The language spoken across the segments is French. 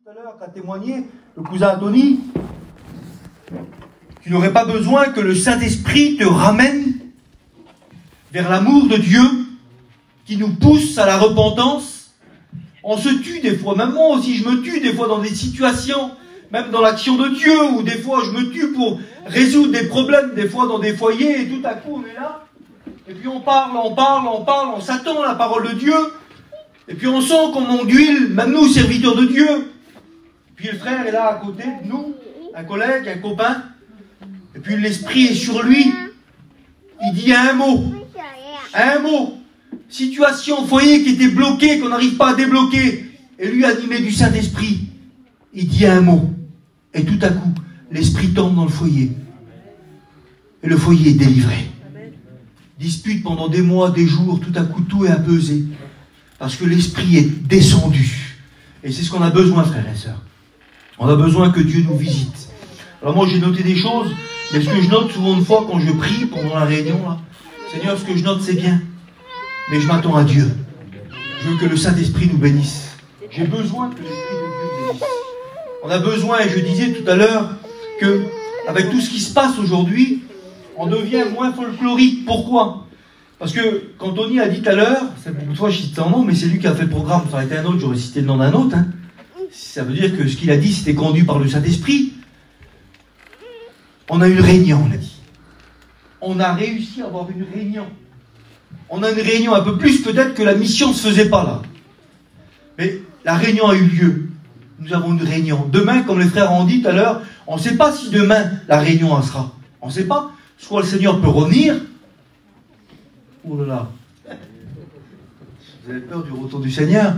tout à l'heure qu'a témoigné le cousin Tony, tu n'aurais pas besoin que le Saint-Esprit te ramène vers l'amour de Dieu qui nous pousse à la repentance. On se tue des fois, même moi aussi je me tue des fois dans des situations, même dans l'action de Dieu, où des fois je me tue pour résoudre des problèmes, des fois dans des foyers, et tout à coup on est là, et puis on parle, on s'attend à la parole de Dieu, et puis on sent qu'on manque d'huile, même nous, serviteurs de Dieu. Et puis le frère est là à côté de nous, un collègue, un copain, et puis l'esprit est sur lui, il dit un mot, situation, foyer qui était bloqué, qu'on n'arrive pas à débloquer, et lui animé du Saint-Esprit, il dit un mot, et tout à coup, l'esprit tombe dans le foyer, et le foyer est délivré. Dispute pendant des mois, des jours, tout à coup, tout est apaisé, parce que l'esprit est descendu, et c'est ce qu'on a besoin, frères et sœurs. On a besoin que Dieu nous visite. Alors moi, j'ai noté des choses, mais ce que je note souvent une fois quand je prie pendant la réunion, là, Seigneur, ce que je note, c'est bien, mais je m'attends à Dieu. Je veux que le Saint-Esprit nous bénisse. J'ai besoin que l'Esprit de Dieu nous bénisse. On a besoin, et je disais tout à l'heure, que avec tout ce qui se passe aujourd'hui, on devient moins folklorique. Pourquoi? Parce que quand Tony a dit tout à l'heure, c'est beaucoup de fois je cite son nom, mais c'est lui qui a fait le programme, ça aurait été un autre, j'aurais cité le nom d'un autre. Hein. Ça veut dire que ce qu'il a dit, c'était conduit par le Saint-Esprit. On a une réunion, on a dit. On a réussi à avoir une réunion. On a une réunion un peu plus peut-être que la mission ne se faisait pas là. Mais la réunion a eu lieu. Nous avons une réunion. Demain, comme les frères ont dit tout à l'heure, on ne sait pas si demain la réunion en sera. On ne sait pas. Soit le Seigneur peut revenir. Oh là là. Vous avez peur du retour du Seigneur?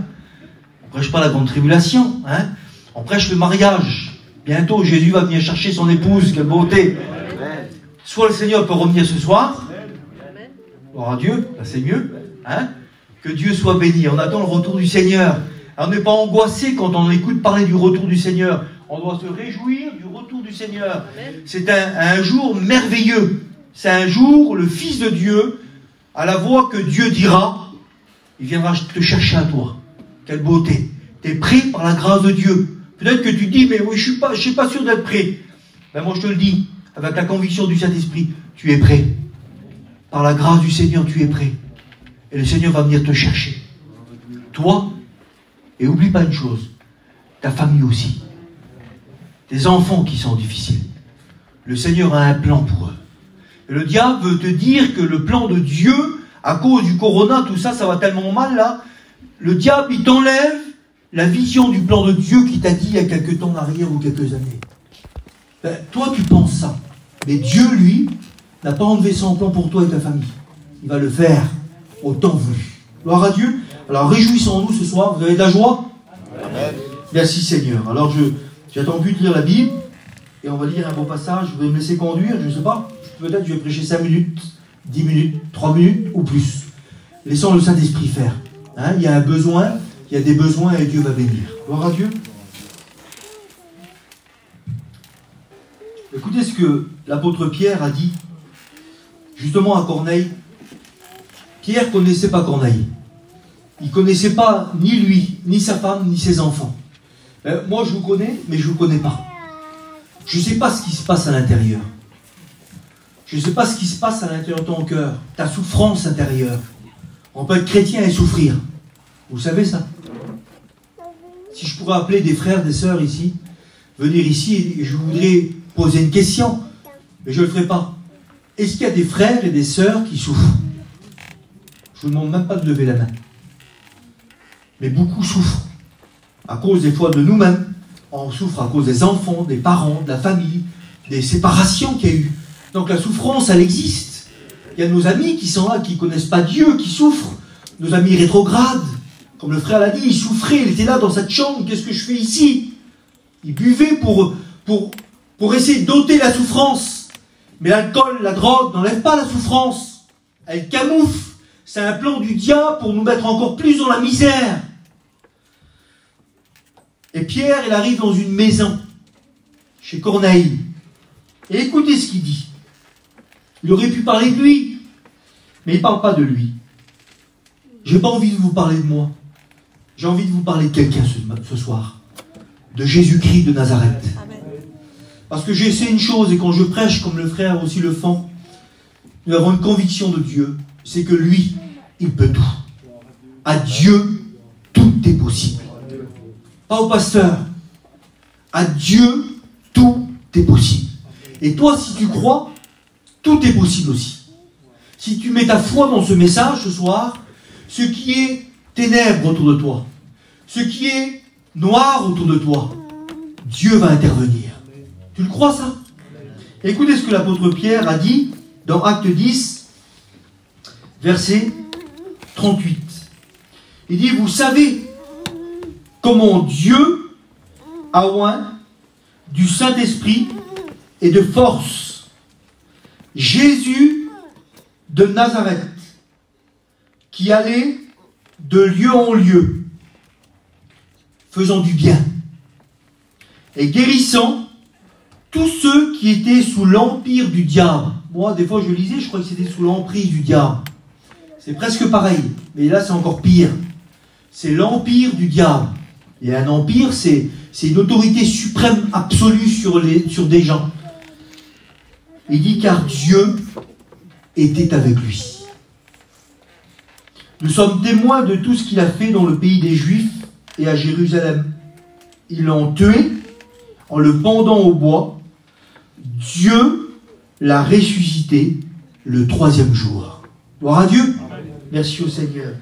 On ne prêche pas la grande tribulation. Hein? On prêche le mariage. Bientôt, Jésus va venir chercher son épouse. Quelle beauté. Soit le Seigneur peut revenir ce soir. Gloire à Dieu, là c'est mieux. Hein? Que Dieu soit béni. On attend le retour du Seigneur. Alors, on n'est pas angoissé quand on écoute parler du retour du Seigneur. On doit se réjouir du retour du Seigneur. C'est un jour merveilleux. C'est un jour où le Fils de Dieu, à la voix que Dieu dira, il viendra te chercher à toi. Quelle beauté. Tu es prêt par la grâce de Dieu. Peut-être que tu dis, mais oui, je ne suis pas sûr d'être prêt. Ben moi je te le dis, avec la conviction du Saint-Esprit, tu es prêt. Par la grâce du Seigneur, tu es prêt. Et le Seigneur va venir te chercher. Toi, et oublie pas une chose, ta famille aussi. Tes enfants qui sont difficiles. Le Seigneur a un plan pour eux. Et le diable veut te dire que le plan de Dieu, à cause du corona, tout ça, ça va tellement mal là. Le diable, il t'enlève la vision du plan de Dieu qui t'a dit il y a quelques temps en arrière ou quelques années. Ben, toi, tu penses ça. Mais Dieu, lui, n'a pas enlevé son plan pour toi et ta famille. Il va le faire au temps voulu. Gloire à Dieu. Alors réjouissons-nous ce soir. Vous avez de la joie? Amen. Merci Seigneur. Alors j'attends plus de lire la Bible. Et on va lire un beau passage. Vous vais me laisser conduire, je ne sais pas. Peut-être je vais prêcher 5 minutes, 10 minutes, 3 minutes ou plus. Laissons le Saint-Esprit faire. Hein, il y a un besoin, il y a des besoins et Dieu va bénir. Gloire à Dieu. Écoutez ce que l'apôtre Pierre a dit justement à Corneille. Pierre ne connaissait pas Corneille. Il ne connaissait pas ni lui, ni sa femme, ni ses enfants. Moi je vous connais, mais je ne vous connais pas. Je ne sais pas ce qui se passe à l'intérieur. Je ne sais pas ce qui se passe à l'intérieur de ton cœur. Ta souffrance intérieure. On peut être chrétien et souffrir. Vous savez ça? Si je pourrais appeler des frères, des sœurs ici, venir ici, et je voudrais poser une question, mais je ne le ferai pas. Est-ce qu'il y a des frères et des sœurs qui souffrent? Je ne vous demande même pas de lever la main. Mais beaucoup souffrent. À cause des fois de nous-mêmes. On souffre à cause des enfants, des parents, de la famille, des séparations qu'il y a eu. Donc la souffrance, elle existe. Il y a nos amis qui sont là, qui ne connaissent pas Dieu, qui souffrent. Nos amis rétrogrades. Comme le frère l'a dit, il souffrait, il était là dans cette chambre. Qu'est-ce que je fais ici? Il buvait pour essayer d'ôter la souffrance. Mais l'alcool, la drogue n'enlève pas la souffrance. Elle camoufle. C'est un plan du diable pour nous mettre encore plus dans la misère. Et Pierre, il arrive dans une maison, chez Corneille. Et écoutez ce qu'il dit. Il aurait pu parler de lui, mais il ne parle pas de lui. Je n'ai pas envie de vous parler de moi. J'ai envie de vous parler de quelqu'un ce soir. de Jésus-Christ de Nazareth. Parce que je sais une chose, et quand je prêche comme le frère aussi le font, nous avons une conviction de Dieu, c'est que lui, il peut tout. À Dieu, tout est possible. Pas au pasteur. À Dieu, tout est possible. Et toi, si tu crois, tout est possible aussi. Si tu mets ta foi dans ce message ce soir, ce qui est ténèbres autour de toi, ce qui est noir autour de toi, Dieu va intervenir. Tu le crois ça? Écoutez ce que l'apôtre Pierre a dit dans Acte 10, verset 38. Il dit, vous savez comment Dieu a oint du Saint-Esprit et de force Jésus de Nazareth, qui allait de lieu en lieu, faisant du bien et guérissant tous ceux qui étaient sous l'empire du diable. Moi, des fois, je lisais, je crois que c'était sous l'emprise du diable. C'est presque pareil, mais là, c'est encore pire. C'est l'empire du diable. Et un empire, c'est une autorité suprême absolue sur des gens. Il dit, car Dieu était avec lui. Nous sommes témoins de tout ce qu'il a fait dans le pays des Juifs et à Jérusalem. Ils l'ont tué en le pendant au bois. Dieu l'a ressuscité le 3e jour. Gloire à Dieu. Amen. Merci au Seigneur.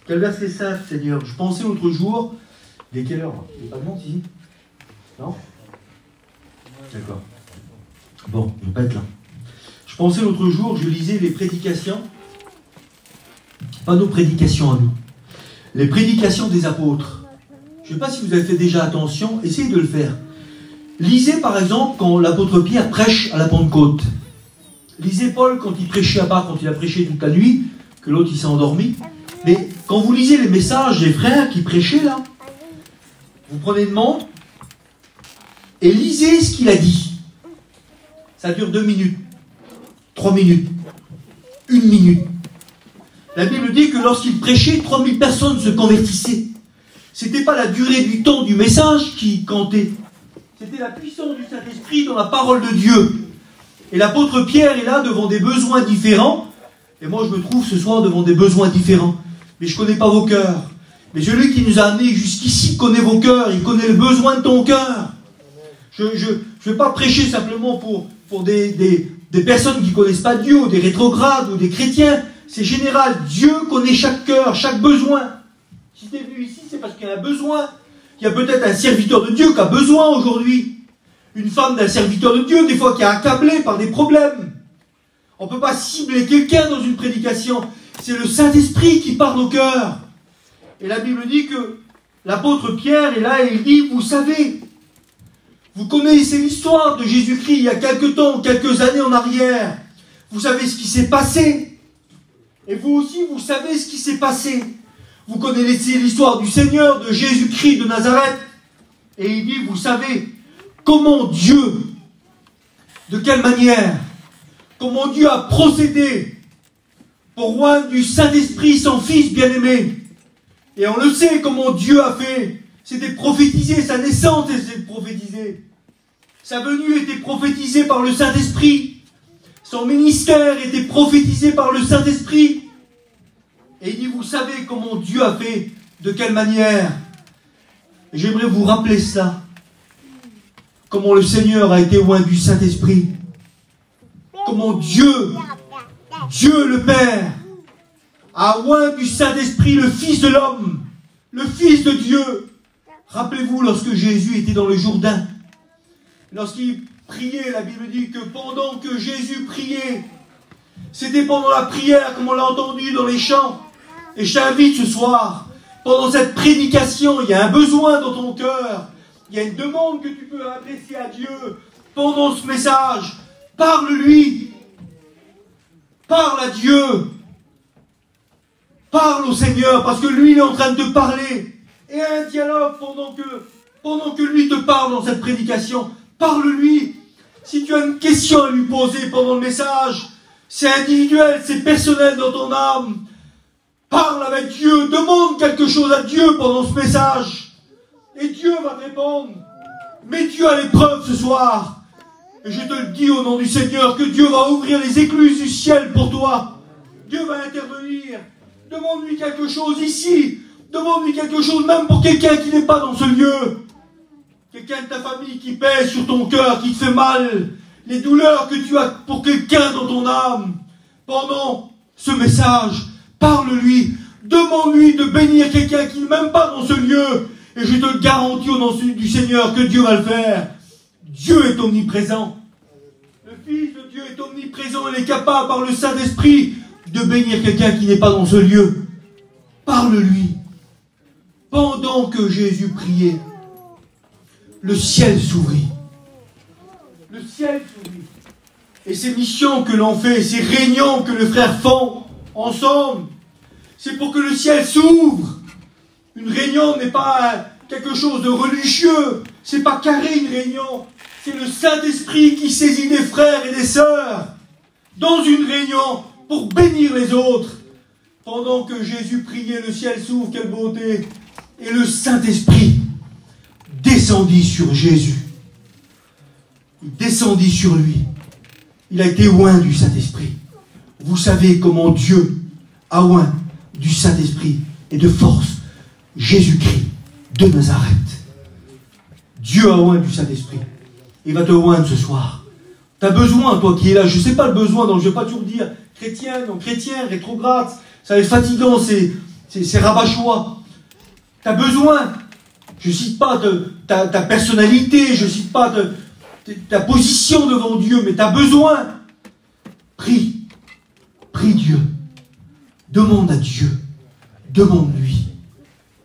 Quel verset ça, Seigneur? Je pensais l'autre jour. Il est quelle heure? Il n'y a pas de monde ici? Non? D'accord. Bon, je ne vais pas être là. Je pensais l'autre jour, je lisais les prédications. Pas nos prédications à nous. Les prédications des apôtres. Je ne sais pas si vous avez fait déjà attention. Essayez de le faire. Lisez par exemple quand l'apôtre Pierre prêche à la Pentecôte. Lisez Paul quand il prêchait à part, quand il a prêché toute la nuit, que l'autre il s'est endormi. Mais quand vous lisez les messages des frères qui prêchaient là, vous prenez une montre et lisez ce qu'il a dit. Ça dure 2 minutes, 3 minutes, 1 minute. La Bible dit que lorsqu'il prêchait, 3000 personnes se convertissaient. C'était pas la durée du temps du message qui comptait. C'était la puissance du Saint-Esprit dans la parole de Dieu. Et l'apôtre Pierre est là devant des besoins différents. Et moi, je me trouve ce soir devant des besoins différents. Mais je ne connais pas vos cœurs. Mais celui qui nous a amenés jusqu'ici connaît vos cœurs. Il connaît le besoin de ton cœur. Je ne vais pas prêcher simplement pour des personnes qui ne connaissent pas Dieu, ou des rétrogrades, ou des chrétiens. C'est général. Dieu connaît chaque cœur, chaque besoin. Si tu es venu ici, c'est parce qu'il y a un besoin. Il y a peut-être un serviteur de Dieu qui a besoin aujourd'hui. Une femme d'un serviteur de Dieu, des fois qui est accablée par des problèmes. On ne peut pas cibler quelqu'un dans une prédication. C'est le Saint-Esprit qui parle au cœur. Et la Bible dit que l'apôtre Pierre est là et il dit, vous savez, vous connaissez l'histoire de Jésus-Christ il y a quelques temps, quelques années en arrière. Vous savez ce qui s'est passé. Et vous aussi, vous savez ce qui s'est passé. Vous connaissez l'histoire du Seigneur, de Jésus-Christ de Nazareth. Et il dit, vous savez comment Dieu, de quelle manière, comment Dieu a procédé pour oindre du Saint-Esprit son Fils bien-aimé. Et on le sait comment Dieu a fait. C'était prophétisé, sa naissance était prophétisée. Sa venue était prophétisée par le Saint-Esprit. Son ministère était prophétisé par le Saint-Esprit. Et il dit, vous savez comment Dieu a fait, de quelle manière. Et j'aimerais vous rappeler ça. Comment le Seigneur a été oint du Saint-Esprit. Comment Dieu le Père, a oint du Saint-Esprit le Fils de l'homme, le Fils de Dieu. Rappelez-vous lorsque Jésus était dans le Jourdain. Lorsqu'il priait, la Bible dit que pendant que Jésus priait, c'était pendant la prière, comme on l'a entendu dans les chants. Et je t'invite ce soir, pendant cette prédication, il y a un besoin dans ton cœur. Il y a une demande que tu peux adresser à Dieu. Pendant ce message, parle-lui. Parle à Dieu. Parle au Seigneur, parce que lui, il est en train de te parler. Et un dialogue pendant que lui te parle dans cette prédication. Parle-lui. Si tu as une question à lui poser pendant le message, c'est individuel, c'est personnel dans ton âme. Parle avec Dieu, demande quelque chose à Dieu pendant ce message. Et Dieu va te répondre. Mais Dieu a l'épreuve ce soir. Et je te le dis au nom du Seigneur, que Dieu va ouvrir les écluses du ciel pour toi. Dieu va intervenir. Demande-lui quelque chose ici. Demande-lui quelque chose même pour quelqu'un qui n'est pas dans ce lieu. Quelqu'un de ta famille qui pèse sur ton cœur, qui te fait mal. Les douleurs que tu as pour quelqu'un dans ton âme. Pendant ce message, parle-lui. Demande-lui de bénir quelqu'un qui n'est même pas dans ce lieu. Et je te le garantis au nom du Seigneur que Dieu va le faire. Dieu est omniprésent. Le Fils de Dieu est omniprésent. Il est capable par le Saint-Esprit de bénir quelqu'un qui n'est pas dans ce lieu. Parle-lui. Pendant que Jésus priait, le ciel s'ouvrit. Le ciel s'ouvrit. Et ces missions que l'on fait, ces réunions que les frères font ensemble, c'est pour que le ciel s'ouvre. Une réunion n'est pas quelque chose de religieux. C'est pas carré une réunion. C'est le Saint-Esprit qui saisit des frères et des sœurs dans une réunion pour bénir les autres. Pendant que Jésus priait, le ciel s'ouvre, quelle beauté. Et le Saint-Esprit descendit sur Jésus. Il descendit sur lui. Il a été oint du Saint-Esprit. Vous savez comment Dieu a oint du Saint-Esprit et de force Jésus-Christ de Nazareth. Dieu a oint du Saint-Esprit. Il va te oindre ce soir. Tu as besoin, toi qui es là, je ne sais pas le besoin, donc je ne vais pas toujours dire chrétien, non chrétien, rétrograde, ça va être fatigant, c'est rabat-choix. Tu as besoin. Je ne cite pas ta personnalité, je ne cite pas ta position devant Dieu, mais tu as besoin. Prie. Prie Dieu. Demande à Dieu. Demande-lui.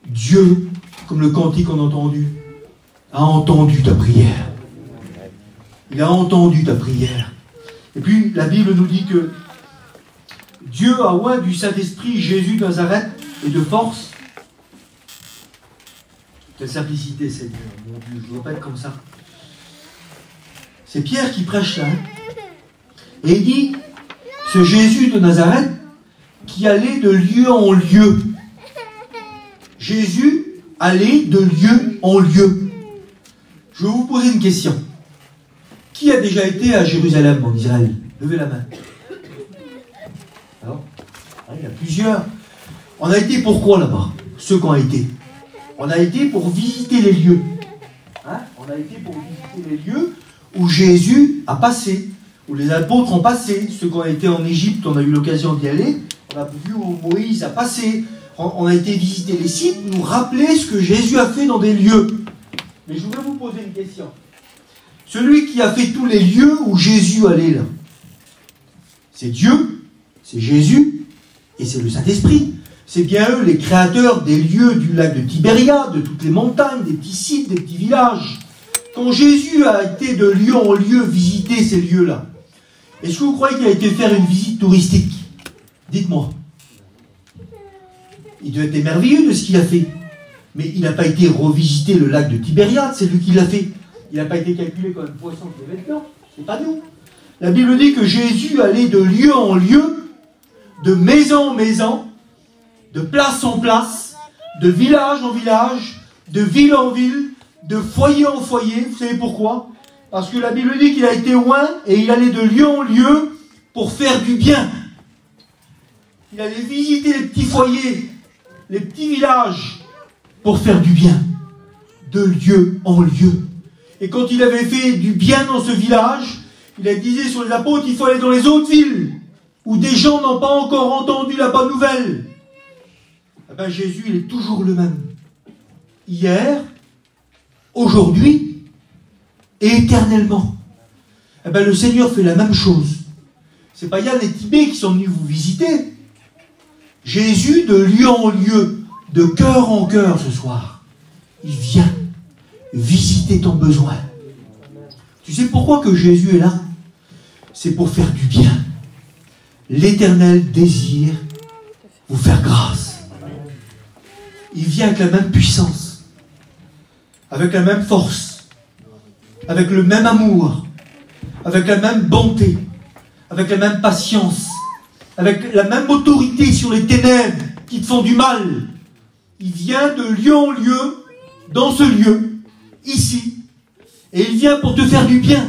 Dieu, comme le cantique qu'on a entendu, a entendu ta prière. Il a entendu ta prière. Et puis, la Bible nous dit que Dieu a oint du Saint-Esprit Jésus de Nazareth et de force. Quelle simplicité, Seigneur, mon Dieu, je ne veux pas être comme ça. C'est Pierre qui prêche là. Et il dit, ce Jésus de Nazareth qui allait de lieu en lieu. Jésus allait de lieu en lieu. Je vais vous poser une question. Qui a déjà été à Jérusalem, en Israël? Levez la main. Alors, il y a plusieurs. On a été pourquoi là-bas? Ceux qui ont été. On a été pour visiter les lieux. Hein? On a été pour visiter les lieux où Jésus a passé, où les apôtres ont passé. Ceux qui ont été en Égypte, on a eu l'occasion d'y aller. On a vu où Moïse a passé. On a été visiter les sites, nous rappeler ce que Jésus a fait dans des lieux. Mais je voudrais vous poser une question. Celui qui a fait tous les lieux où Jésus allait là, c'est Dieu, c'est Jésus et c'est le Saint-Esprit. C'est bien eux les créateurs des lieux du lac de Tibériade, de toutes les montagnes, des petits sites, des petits villages. Quand Jésus a été de lieu en lieu visiter ces lieux-là, est-ce que vous croyez qu'il a été faire une visite touristique? Dites-moi. Il doit être merveilleux de ce qu'il a fait. Mais il n'a pas été revisiter le lac de Tibériade, c'est lui qui l'a fait. Il n'a pas été calculé comme un poisson qui devait être dedans. C'est pas nous. La Bible dit que Jésus allait de lieu en lieu, de maison en maison, de place en place, de village en village, de ville en ville, de foyer en foyer. Vous savez pourquoi? Parce que la Bible dit qu'il a été oint et il allait de lieu en lieu pour faire du bien. Il allait visiter les petits foyers, les petits villages, pour faire du bien, de lieu en lieu. Et quand il avait fait du bien dans ce village, il a disait sur les apôtres, il faut aller dans les autres villes, où des gens n'ont pas encore entendu la bonne nouvelle. Eh bien, Jésus, il est toujours le même. Hier, aujourd'hui, et éternellement. Eh bien, le Seigneur fait la même chose. C'est pas Yann et Tibet qui sont venus vous visiter. Jésus, de lieu en lieu, de cœur en cœur ce soir, il vient visiter ton besoin. Tu sais pourquoi que Jésus est là? C'est pour faire du bien. L'Éternel désire vous faire grâce. Il vient avec la même puissance, avec la même force, avec le même amour, avec la même bonté, avec la même patience, avec la même autorité sur les ténèbres qui te font du mal. Il vient de lieu en lieu dans ce lieu, ici, et il vient pour te faire du bien.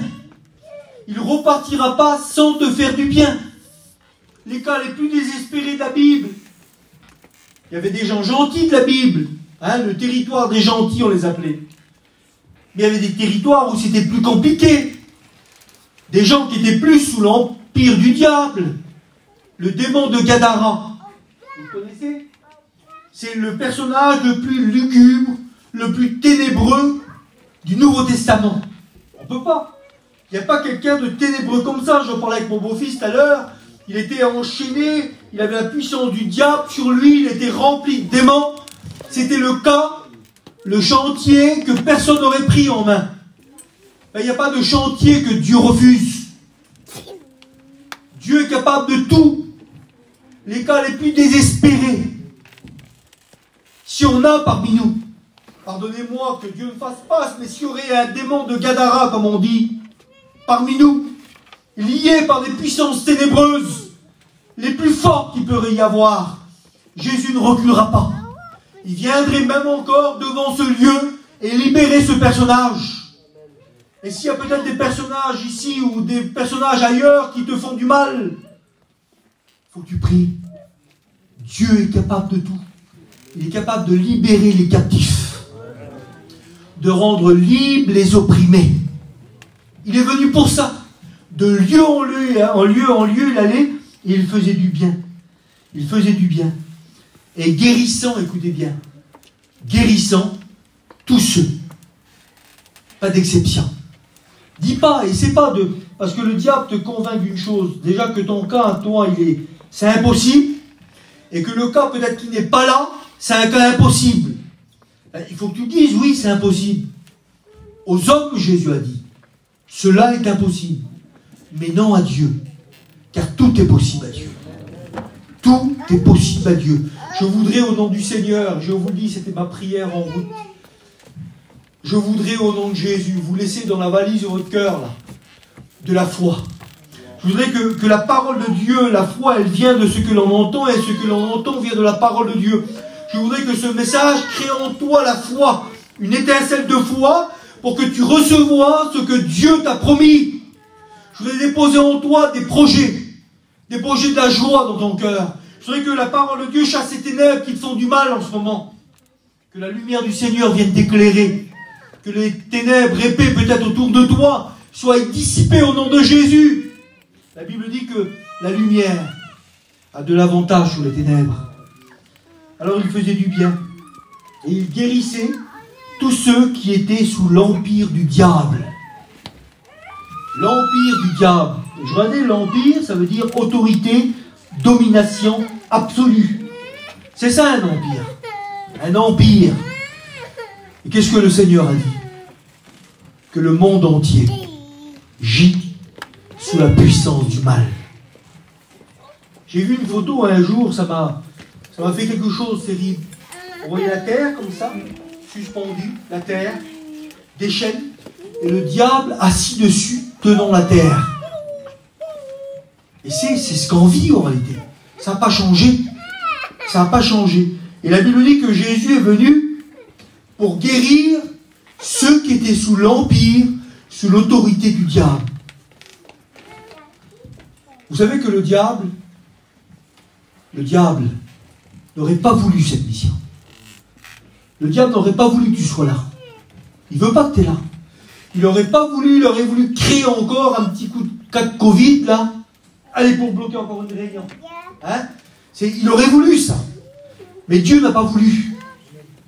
Il ne repartira pas sans te faire du bien. Les cas les plus désespérés de la Bible. Il y avait des gens gentils de la Bible. Hein, le territoire des gentils, on les appelait. Mais il y avait des territoires où c'était plus compliqué. Des gens qui étaient plus sous l'empire du diable. Le démon de Gadara. Vous le connaissez? C'est le personnage le plus lugubre, le plus ténébreux du Nouveau Testament. On ne peut pas. Il n'y a pas quelqu'un de ténébreux comme ça. Je parlais avec mon beau-fils tout à l'heure. Il était enchaîné, il avait la puissance du diable sur lui, il était rempli de démons. C'était le cas, le chantier que personne n'aurait pris en main. Il n'y a pas de chantier que Dieu refuse. Dieu est capable de tout. Les cas les plus désespérés. Si on a parmi nous, pardonnez-moi que Dieu ne fasse pas, mais s'il y aurait un démon de Gadara, comme on dit, parmi nous, liés par des puissances ténébreuses, les plus fortes qu'il peut y avoir, Jésus ne reculera pas. Il viendrait même encore devant ce lieu et libérer ce personnage. Et s'il y a peut-être des personnages ici ou des personnages ailleurs qui te font du mal, il faut que tu pries. Dieu est capable de tout. Il est capable de libérer les captifs, de rendre libres les opprimés. Il est venu pour ça. De lieu en lieu, en lieu, il allait et il faisait du bien. Il faisait du bien. Et guérissant, écoutez bien, guérissant tous ceux. Pas d'exception. Dis pas, essaie pas de... Parce que le diable te convainc d'une chose. Déjà que ton cas, toi, c'est impossible. Et que le cas, peut-être qui n'est pas là, c'est un cas impossible. Il faut que tu dises, oui, c'est impossible. Aux hommes, Jésus a dit, cela est impossible. Mais non à Dieu. Car tout est possible à Dieu. Tout est possible à Dieu. Je voudrais au nom du Seigneur, je vous le dis, c'était ma prière en route. Je voudrais au nom de Jésus vous laisser dans la valise de votre cœur, là, de la foi. Je voudrais que la parole de Dieu, la foi, elle vient de ce que l'on entend, et ce que l'on entend vient de la parole de Dieu. Je voudrais que ce message crée en toi la foi, une étincelle de foi, pour que tu recevois ce que Dieu t'a promis. Je voudrais déposer en toi des projets de la joie dans ton cœur. Je voudrais que la parole de Dieu chasse ces ténèbres qui te font du mal en ce moment. Que la lumière du Seigneur vienne t'éclairer. Que les ténèbres épais peut-être autour de toi soient dissipées au nom de Jésus. La Bible dit que la lumière a de l'avantage sur les ténèbres. Alors il faisait du bien. Et il guérissait tous ceux qui étaient sous l'empire du diable. L'empire du diable. Je regardais l'empire, ça veut dire autorité, domination absolue. C'est ça un empire. Un empire. Et qu'est-ce que le Seigneur a dit? Que le monde entier gît sous la puissance du mal. J'ai vu une photo un jour, ça m'a fait quelque chose de terrible. On voyait la terre comme ça, suspendue, la terre, des chaînes, et le diable assis dessus, tenant la terre. Et c'est ce qu'on vit en réalité. Ça n'a pas changé. Ça n'a pas changé. Et la Bible dit que Jésus est venu pour guérir ceux qui étaient sous l'empire, sous l'autorité du diable. Vous savez que le diable n'aurait pas voulu cette mission. Le diable n'aurait pas voulu que tu sois là. Il ne veut pas que tu es là. Il n'aurait pas voulu, il aurait voulu créer encore un petit coup de cas de Covid, là. Allez, pour bloquer encore une réunion. Hein? Il aurait voulu ça. Mais Dieu n'a pas voulu.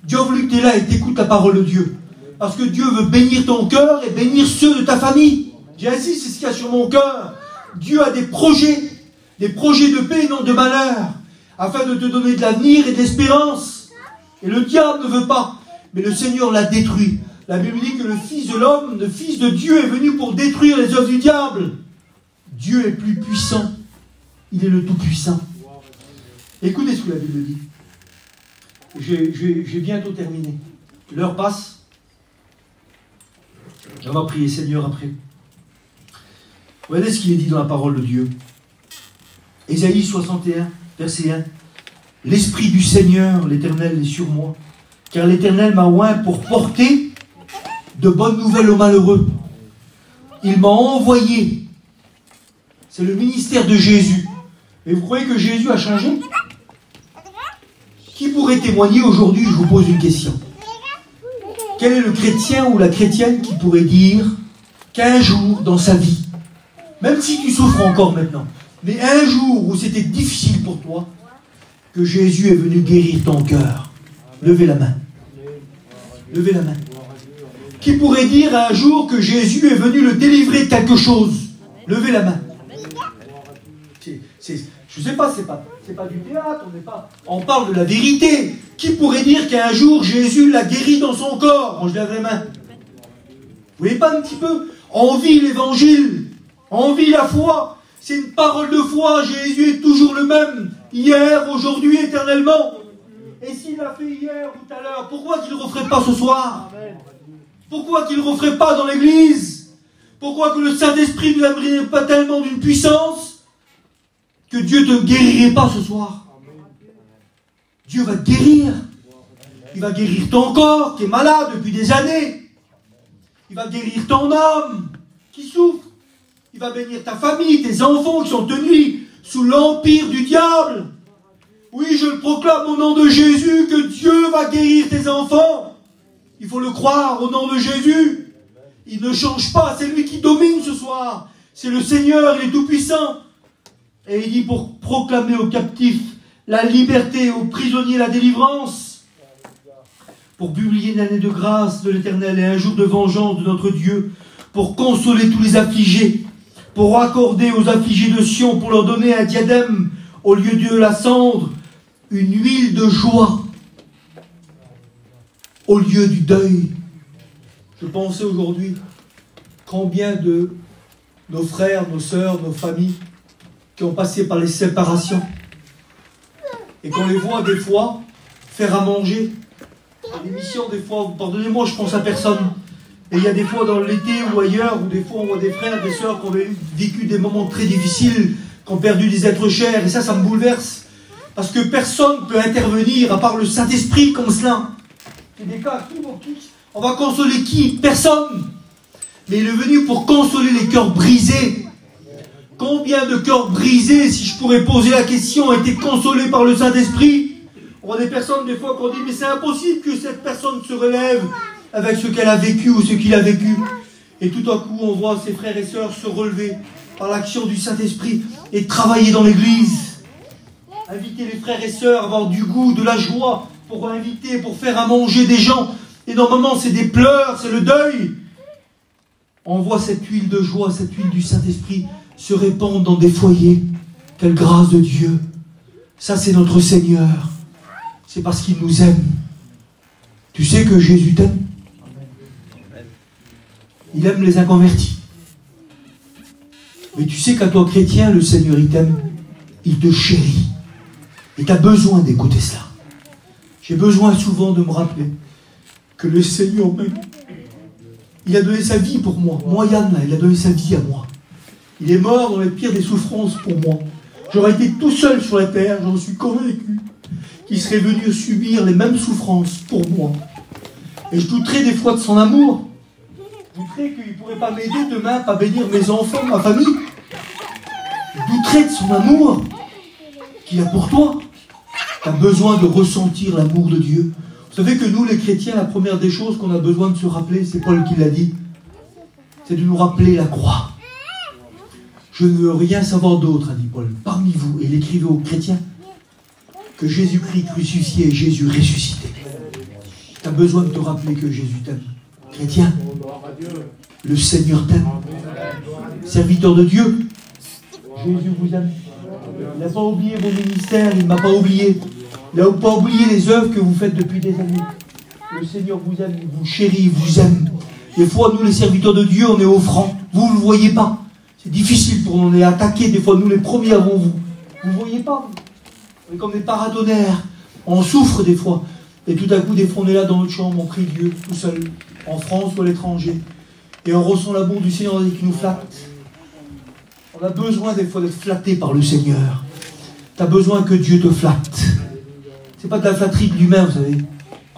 Dieu a voulu que tu es là et t'écoutes la parole de Dieu. Parce que Dieu veut bénir ton cœur et bénir ceux de ta famille. J'ai ainsi, c'est ce qu'il y a sur mon cœur. Dieu a des projets de paix et non de malheur, afin de te donner de l'avenir et de l'espérance. Et le diable ne veut pas, mais le Seigneur l'a détruit. La Bible dit que le Fils de l'homme, le Fils de Dieu est venu pour détruire les œuvres du diable. Dieu est plus puissant. Il est le Tout-Puissant. Écoutez ce que la Bible dit. J'ai bientôt terminé. L'heure passe. On va prier Seigneur après. Regardez ce qui est dit dans la parole de Dieu. Ésaïe 61, verset 1. L'Esprit du Seigneur, l'Éternel, est sur moi, car l'Éternel m'a oint pour porter de bonnes nouvelles aux malheureux. Il m'a envoyé. C'est le ministère de Jésus. Mais vous croyez que Jésus a changé? Qui pourrait témoigner aujourd'hui? Je vous pose une question. Quel est le chrétien ou la chrétienne qui pourrait dire qu'un jour dans sa vie, même si tu souffres encore maintenant, mais un jour où c'était difficile pour toi, que Jésus est venu guérir ton cœur? Levez la main. Levez la main. Qui pourrait dire un jour que Jésus est venu le délivrer de quelque chose? Levez la main. Je ne sais pas, c'est pas du théâtre, on parle de la vérité. Qui pourrait dire qu'un jour Jésus l'a guéri dans son corps? Moi je lève les mains. Vous voyez pas un petit peu? On vit l'évangile, on vit la foi. C'est une parole de foi. Jésus est toujours le même, hier, aujourd'hui, éternellement. Et s'il l'a fait hier ou tout à l'heure, pourquoi qu'il ne le referait pas ce soir? Pourquoi qu'il ne le referait pas dans l'église? Pourquoi que le Saint-Esprit ne l'aimerait pas tellement d'une puissance que Dieu ne te guérirait pas ce soir? Dieu va te guérir. Il va guérir ton corps qui est malade depuis des années. Il va guérir ton âme qui souffre. Il va bénir ta famille, tes enfants qui sont tenus sous l'empire du diable. Oui, je le proclame au nom de Jésus que Dieu va guérir tes enfants. Il faut le croire au nom de Jésus. Il ne change pas, c'est lui qui domine ce soir. C'est le Seigneur, il est tout puissant. Et il dit pour proclamer aux captifs la liberté, aux prisonniers la délivrance, pour publier une année de grâce de l'Éternel et un jour de vengeance de notre Dieu, pour consoler tous les affligés, pour accorder aux affligés de Sion, pour leur donner un diadème au lieu de la cendre, une huile de joie au lieu du deuil. Je pensais aujourd'hui combien de nos frères, nos sœurs, nos familles qui ont passé par les séparations et qu'on les voit des fois faire à manger. Les missions, des fois, pardonnez-moi, je pense à personne. Et il y a des fois dans l'été ou ailleurs, où des fois on voit des frères, des sœurs qui ont vécu des moments très difficiles, qui ont perdu des êtres chers, et ça me bouleverse. Parce que personne ne peut intervenir, à part le Saint-Esprit comme cela. C'est des cas, on va consoler qui? Personne. Mais il est venu pour consoler les cœurs brisés. Combien de cœurs brisés, si je pourrais poser la question, ont été consolés par le Saint-Esprit? On voit des personnes des fois qui ont dit, mais c'est impossible que cette personne se relève avec ce qu'elle a vécu ou ce qu'il a vécu. Et tout à coup, on voit ses frères et sœurs se relever par l'action du Saint-Esprit et travailler dans l'église. Inviter les frères et sœurs à avoir du goût, de la joie, pour inviter, pour faire à manger des gens. Et normalement, c'est des pleurs, c'est le deuil. On voit cette huile de joie, cette huile du Saint-Esprit se répandre dans des foyers. Quelle grâce de Dieu. Ça, c'est notre Seigneur. C'est parce qu'il nous aime. Tu sais que Jésus t'aime. Il aime les inconvertis. Mais tu sais qu'à toi, chrétien, le Seigneur, il t'aime. Il te chérit. Et tu as besoin d'écouter cela. J'ai besoin souvent de me rappeler que le Seigneur m'aime. Il a donné sa vie pour moi. Moi, Yann, là, il a donné sa vie à moi. Il est mort dans les pires des souffrances pour moi. J'aurais été tout seul sur la terre, j'en suis convaincu, qu'il serait venu subir les mêmes souffrances pour moi. Et je douterais des fois de son amour. Je douterais qu'il ne pourrait pas m'aider demain, pas bénir mes enfants, ma famille. Je douterais de son amour qu'il a pour toi. Tu as besoin de ressentir l'amour de Dieu. Vous savez que nous, les chrétiens, la première des choses qu'on a besoin de se rappeler, c'est Paul qui l'a dit, c'est de nous rappeler la croix. Je ne veux rien savoir d'autre, a dit Paul, parmi vous, et il écrivait aux chrétiens, que Jésus-Christ crucifié et Jésus ressuscité. Tu as besoin de te rappeler que Jésus t'aime. Chrétien, le Seigneur t'aime. Serviteur de Dieu, Jésus vous aime. Il n'a pas oublié vos ministères, il ne m'a pas oublié. Il n'a pas oublié les œuvres que vous faites depuis des années. Le Seigneur vous aime, il vous chérit, il vous aime. Des fois, nous, les serviteurs de Dieu, on est offrants. Vous ne le voyez pas. C'est difficile pour nous, on est attaqués, des fois, nous les premiers avant vous. Vous ne voyez pas, vous. On est comme des paratonnerres. On souffre des fois. Et tout à coup, des fois, on est là dans notre chambre, on prie Dieu, tout seul, en France ou à l'étranger. Et on ressent l'amour du Seigneur qui nous flatte. On a besoin des fois d'être flatté par le Seigneur. Tu as besoin que Dieu te flatte. C'est pas de la flatterie de l'humain, vous savez.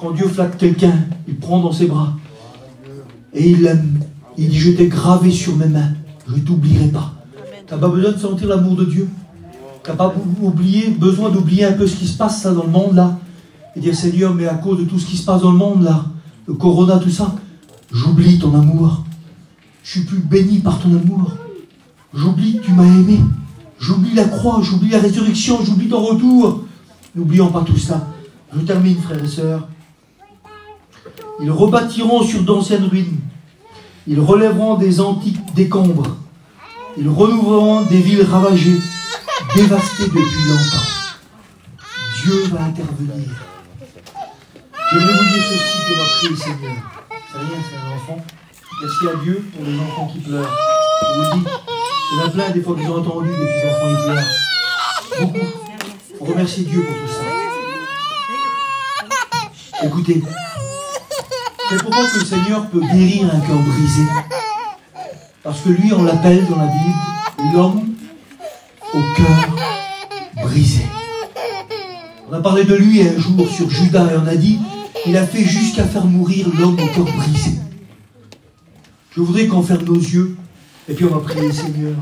Quand Dieu flatte quelqu'un, il prend dans ses bras et il l'aime. Il dit, je t'ai gravé sur mes mains, je ne t'oublierai pas. Tu n'as pas besoin de sentir l'amour de Dieu. Tu n'as pas besoin d'oublier un peu ce qui se passe là, dans le monde là. Et dire, Seigneur, mais à cause de tout ce qui se passe dans le monde là, le corona, tout ça, j'oublie ton amour. Je suis plus béni par ton amour. J'oublie que tu m'as aimé. J'oublie la croix, j'oublie la résurrection, j'oublie ton retour. N'oublions pas tout ça. Je termine, frères et sœurs. Ils rebâtiront sur d'anciennes ruines. Ils relèveront des antiques décombres. Ils renouvelleront des villes ravagées, dévastées depuis longtemps. Dieu va intervenir. J'aimerais vous dire ceci que m'a prié le Seigneur. C'est rien, c'est un enfant. Merci à Dieu pour les enfants qui pleurent. Je vous le dis, il y en a plein des fois qu'ils ont entendu des petits enfants qui pleurent. Beaucoup. Il faut remercier Dieu pour tout ça. Écoutez, c'est pourquoi que le Seigneur peut guérir un cœur brisé. Parce que lui, on l'appelle dans la Bible l'homme au cœur brisé. On a parlé de lui un jour sur Judas et on a dit il a fait jusqu'à faire mourir l'homme au cœur brisé. Je voudrais qu'on ferme nos yeux et puis on va prier le Seigneur.